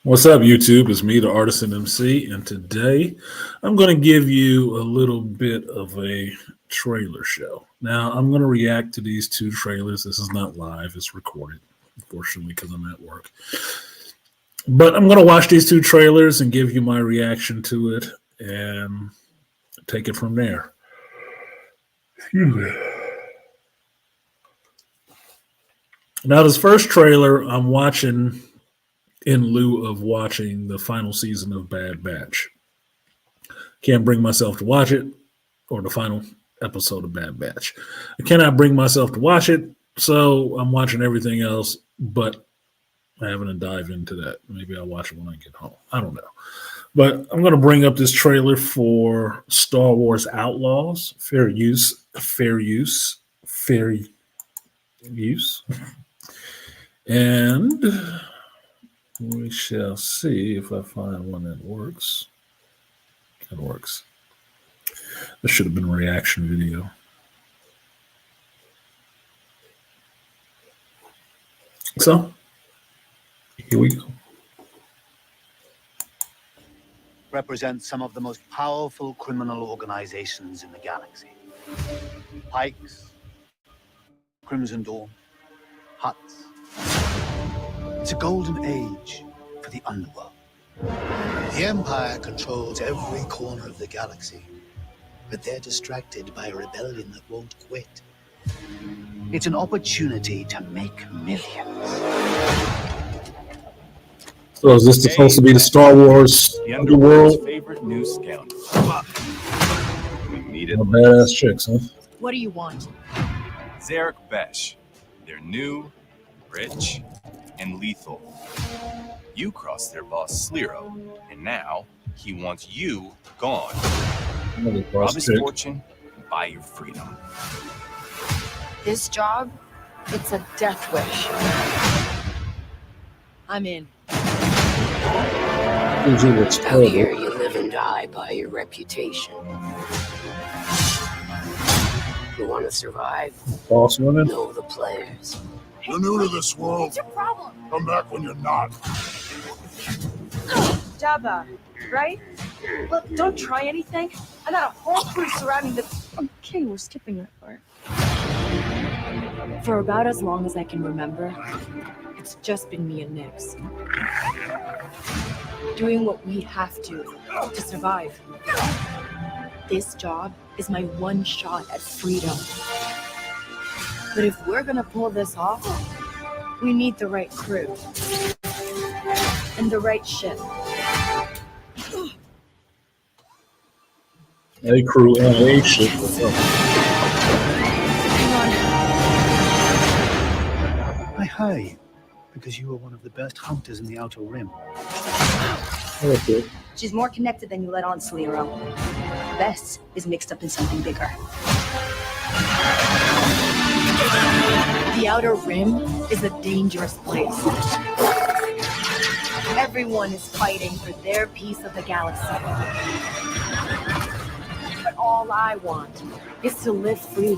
What's up, YouTube? It's me, the Artisan MC, and today I'm going to give you a little bit of a trailer show. Now, I'm going to react to these two trailers. This is not live, it's recorded, unfortunately, because I'm at work. But I'm going to watch these two trailers and give you my reaction to it and take it from there. Excuse me. Now, this first trailer I'm watching in lieu of watching the final season of Bad Batch. Can't bring myself to watch it, or the final episode of Bad Batch. I cannot bring myself to watch it, so I'm watching everything else, but I haven't dived into that. Maybe I'll watch it when I get home. I don't know. But I'm going to bring up this trailer for Star Wars Outlaws. Fair use. And we shall see if I find one that works. That works. This should have been a reaction video. So, here we go. Represents some of the most powerful criminal organizations in the galaxy. Pikes, Crimson Dawn, Huts. It's a golden age for the underworld. The Empire controls every corner of the galaxy, but they're distracted by a rebellion that won't quit. It's an opportunity to make millions. So is this supposed to be the Star Wars underworld? Favorite new scoundrel. We meet it. Badass chicks, huh? What do you want? Zarek Besh. They're new, rich, and lethal. You crossed their boss Slero, and now he wants you gone. Rob his fortune and buy your freedom. This job, it's a death wish. I'm in. Out here, you live and die by your reputation. You want to survive? Boss women? Know the players. You're new to this world. What's your problem? Come back when you're not. Jabba, right? Look, don't try anything. I got a whole crew surrounding the... Okay, we're skipping that part. For about as long as I can remember, it's just been me and Nix. Doing what we have to survive. This job is my one shot at freedom. But if we're gonna pull this off, we need the right crew. And the right ship. A crew and a ship. Hang I hire you because you are one of the best hunters in the Outer Rim. Okay. on. She's more connected than you let on, Slero. Bess is mixed up in something bigger. The Outer Rim is a dangerous place. Everyone is fighting for their piece of the galaxy. But all I want is to live free.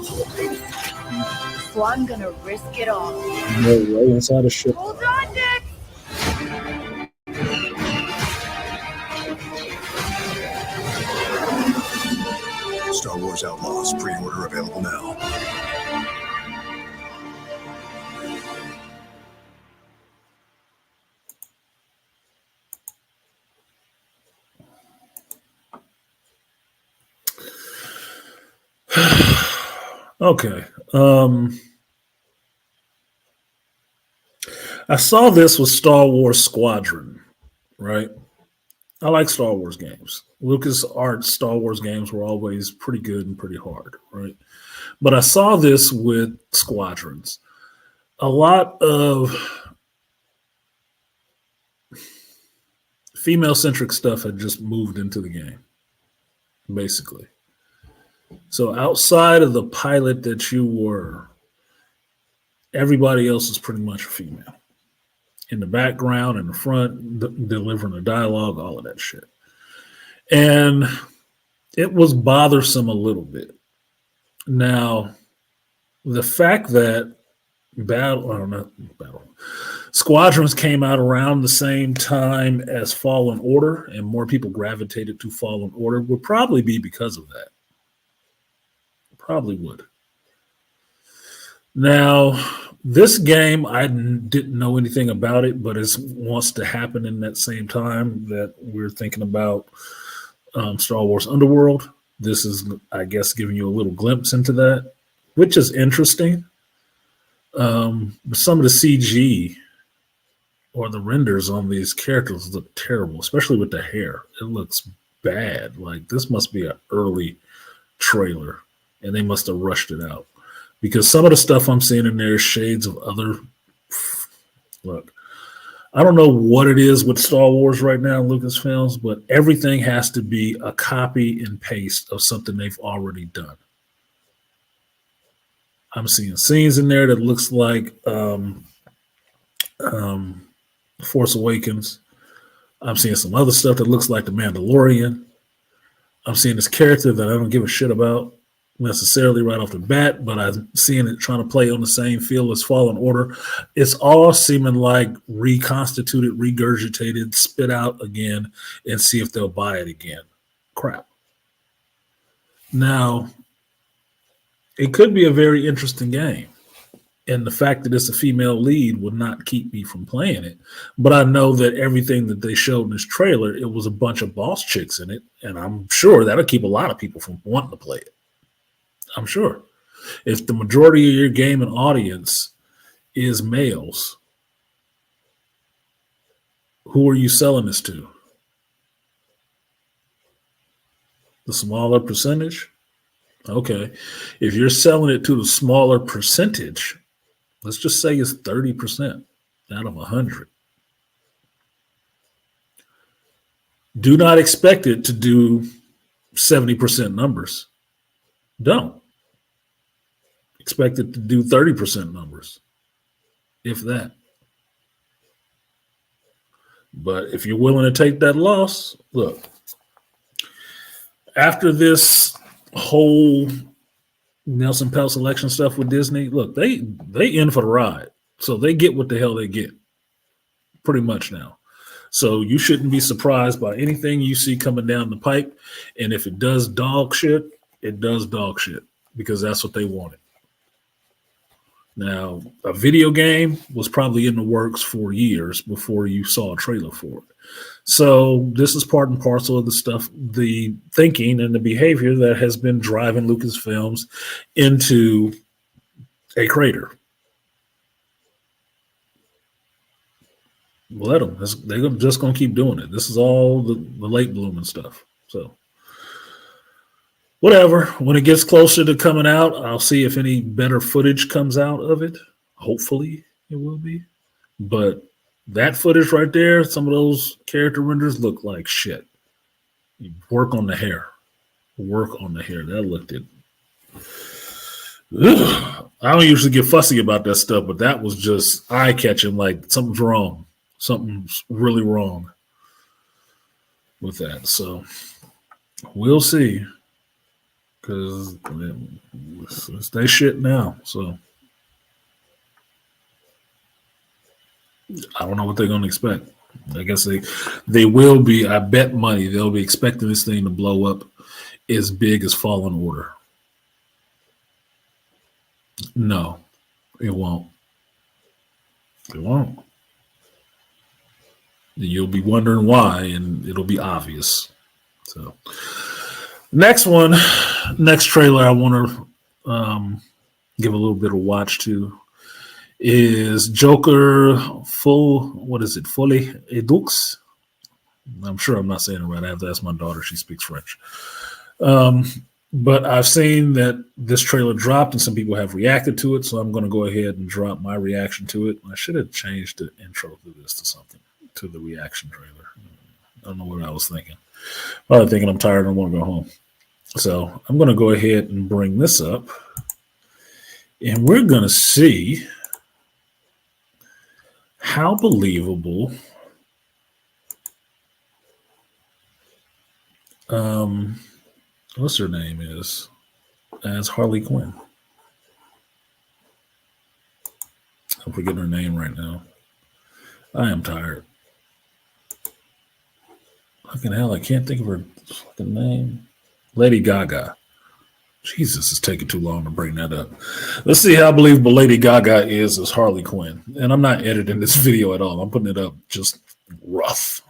So I'm gonna risk it all. Right inside a ship. Hold on, Nick! Star Wars Outlaws pre-order available now. Okay. I saw this with Star Wars Squadron, right? I like Star Wars games. LucasArts Star Wars games were always pretty good and pretty hard, right? But I saw this with Squadrons. A lot of female-centric stuff had just moved into the game, basically. So outside of the pilot that you were, everybody else is pretty much a female. In the background, in the front, delivering the dialogue, all of that shit. And it was bothersome a little bit. Now, the fact that Battle, I don't know, Battle. Squadrons came out around the same time as Fallen Order, and more people gravitated to Fallen Order. Would probably be because of that. Probably would. Now, this game, I didn't know anything about it, but it wants to happen in that same time that we're thinking about Star Wars Underworld. This is, I guess, giving you a little glimpse into that, which is interesting. But some of the CG or the renders on these characters look terrible, especially with the hair. It looks bad. Like, this must be an early trailer, and they must have rushed it out. Because some of the stuff I'm seeing in there is shades of other. Look, I don't know what it is with Star Wars right now, Lucasfilms, but everything has to be a copy and paste of something they've already done. I'm seeing scenes in there that looks like Force Awakens. I'm seeing some other stuff that looks like The Mandalorian. I'm seeing this character that I don't give a shit about necessarily right off the bat, but I'm seeing it trying to play on the same field as Fallen Order. It's all seeming like reconstituted, regurgitated, spit out again, and see if they'll buy it again. Crap. Now, it could be a very interesting game. And the fact that it's a female lead would not keep me from playing it. But I know that everything that they showed in this trailer, it was a bunch of boss chicks in it. And I'm sure that'll keep a lot of people from wanting to play it. I'm sure. If the majority of your gaming audience is males, who are you selling this to? The smaller percentage? Okay. If you're selling it to the smaller percentage, let's just say it's 30% out of 100. Do not expect it to do 70% numbers. Don't. Expect it to do 30% numbers, if that. But if you're willing to take that loss, look, after this whole Nelson Pell selection stuff with Disney, look, they in for the ride. So they get what the hell they get, pretty much now. So you shouldn't be surprised by anything you see coming down the pipe. And if it does dog shit, it does dog shit because that's what they wanted. Now, a video game was probably in the works for years before you saw a trailer for it. So this is part and parcel of the stuff, the thinking and the behavior that has been driving Lucasfilms into a crater. Let them. They're just going to keep doing it. This is all the late blooming stuff. So whatever. When it gets closer to coming out, I'll see if any better footage comes out of it. Hopefully it will be. But that footage right there, some of those character renders look like shit. You work on the hair. Work on the hair. That looked it. Ugh. I don't usually get fussy about that stuff, but that was just eye-catching, like something's wrong. Something's really wrong with that. So we'll see. Because it's they shit now. So I don't know what they're going to expect. I guess they will be, I bet money, they'll be expecting this thing to blow up as big as Fallen Order. No, it won't. It won't. You'll be wondering why, and it'll be obvious. So, next trailer I want to give a little bit of watch to is Joker Folie et Deux. I'm sure I'm not saying it right. I have to ask my daughter. She speaks French. But I've seen that this trailer dropped and some people have reacted to it, so I'm going to go ahead and drop my reaction to it. I should have changed the intro to this to something, to the reaction trailer. I don't know what I was thinking. Probably thinking I'm tired and I want to go home. So I'm going to go ahead and bring this up, and we're going to see how believable what's her name is as Harley Quinn. I'm forgetting her name right now. I am tired. Fucking hell, I can't think of her fucking name. Lady Gaga. Jesus, it's taking too long to bring that up. Let's see how believable Lady Gaga is as Harley Quinn. And I'm not editing this video at all. I'm putting it up just rough.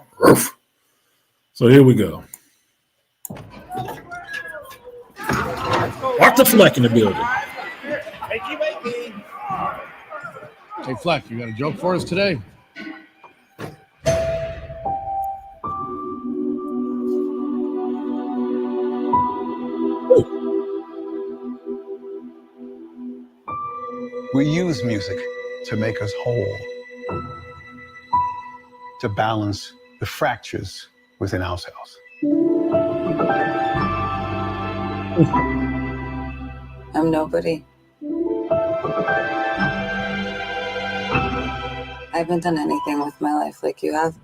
So here we go. Arthur Fleck in the building. Hey, Fleck, you got a joke for us today? We use music to make us whole, to balance the fractures within ourselves. I'm nobody. I haven't done anything with my life like you have.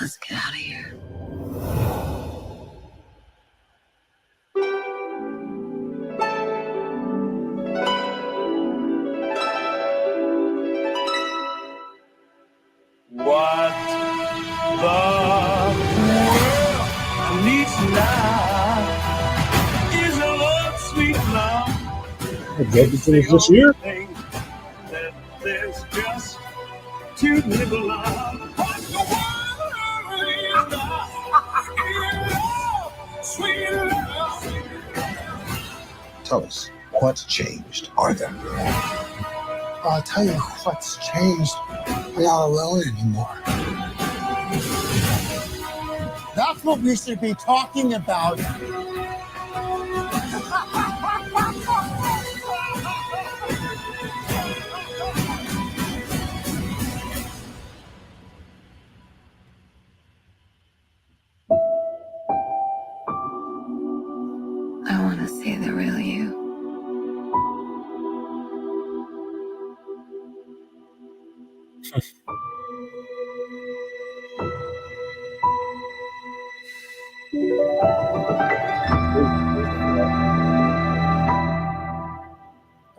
Let's get out of here. What the world needs now is a love, sweet love. This year? That there's just too little love. What the world is love, sweet love. Tell us, what's changed, Arthur? I'll tell you what's changed. I'm not alone anymore. That's what we should be talking about. I want to see the real you.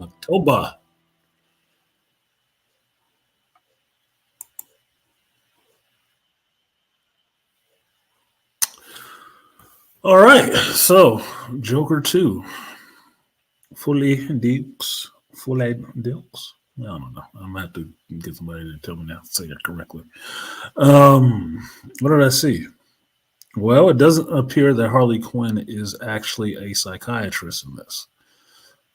October. All right, so Joker 2. Folie Dukes. Folie Dukes. I don't know. I'm gonna have to get somebody to tell me now to say it correctly. What did I see? Well, it doesn't appear that Harley Quinn is actually a psychiatrist in this.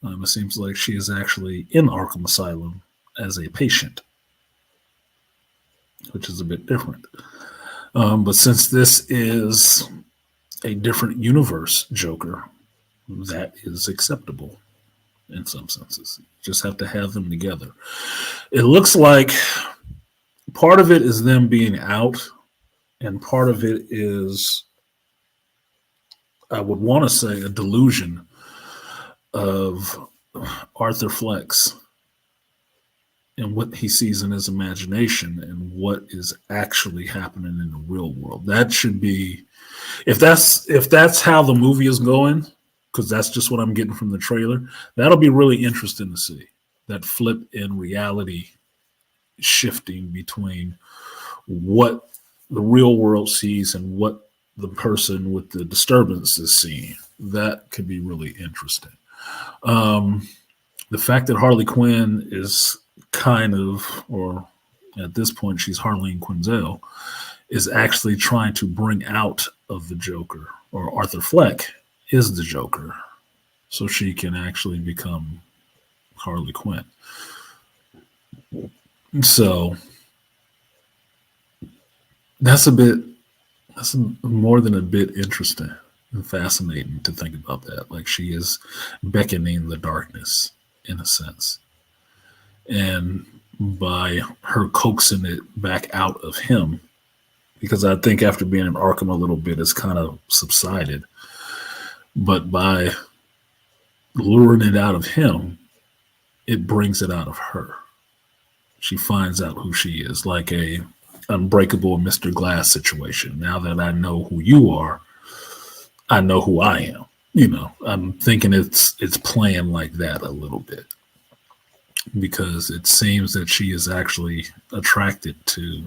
It seems like she is actually in Arkham Asylum as a patient, which is a bit different. But since this is a different universe Joker, that is acceptable in some senses. You just have to have them together. It looks like part of it is them being out, and part of it is, I would want to say, a delusion of Arthur Fleck's and what he sees in his imagination and what is actually happening in the real world. That should be, if that's how the movie is going, because that's just what I'm getting from the trailer, that'll be really interesting to see. That flip in reality shifting between what the real world sees and what the person with the disturbance is seeing. That could be really interesting. The fact that Harley Quinn is kind of, or at this point she's Harleen Quinzel, is actually trying to bring out of the Joker, or Arthur Fleck is the Joker, so she can actually become Harley Quinn. So that's more than a bit interesting and fascinating to think about that. Like, she is beckoning the darkness in a sense. And by her coaxing it back out of him, because I think after being in Arkham a little bit, it's kind of subsided. But by luring it out of him, it brings it out of her. She finds out who she is, like a unbreakable Mr. Glass situation. Now that I know who you are, I know who I am. I'm thinking it's playing like that a little bit, because it seems that she is actually attracted to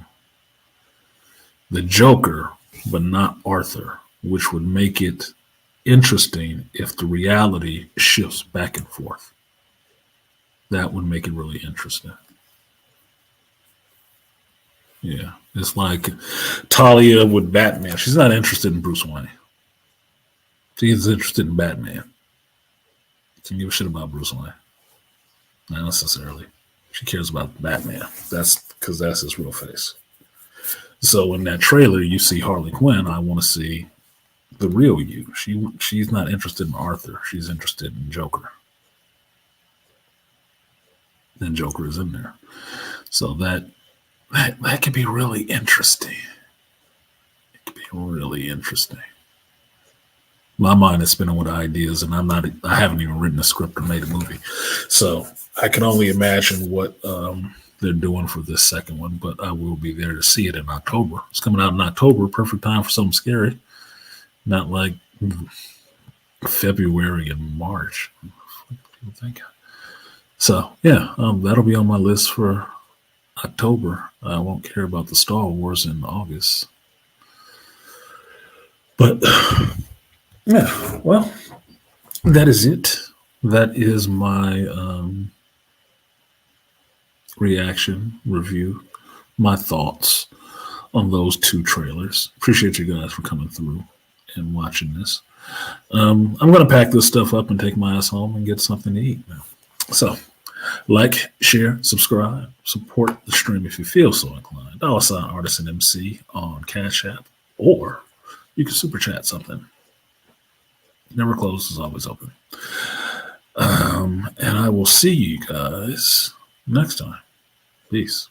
the Joker, but not Arthur, which would make it interesting if the reality shifts back and forth. That would make it really interesting. Yeah, it's like Talia with Batman. She's not interested in Bruce Wayne. She's interested in Batman. She give a shit about Bruce Wayne. Not necessarily. She cares about Batman. That's because that's his real face. So in that trailer, you see Harley Quinn. I want to see the real you. She's not interested in Arthur. She's interested in Joker. And Joker is in there. So that could be really interesting. It could be really interesting. My mind is spinning with ideas, and I haven't even written a script or made a movie. So I can only imagine what they're doing for this second one, but I will be there to see it in October. It's coming out in October, perfect time for something scary. Not like February and March. What do people think? So yeah, that'll be on my list for October. I won't care about the Star Wars in August. But yeah, well, that is it. That is my reaction, review, my thoughts on those two trailers. Appreciate you guys for coming through and watching this. I'm going to pack this stuff up and take my ass home and get something to eat now. So, like, share, subscribe, support the stream if you feel so inclined. $, Artisan MC on Cash App, or you can super chat something. Never closed, is always open. And I will see you guys next time. Peace.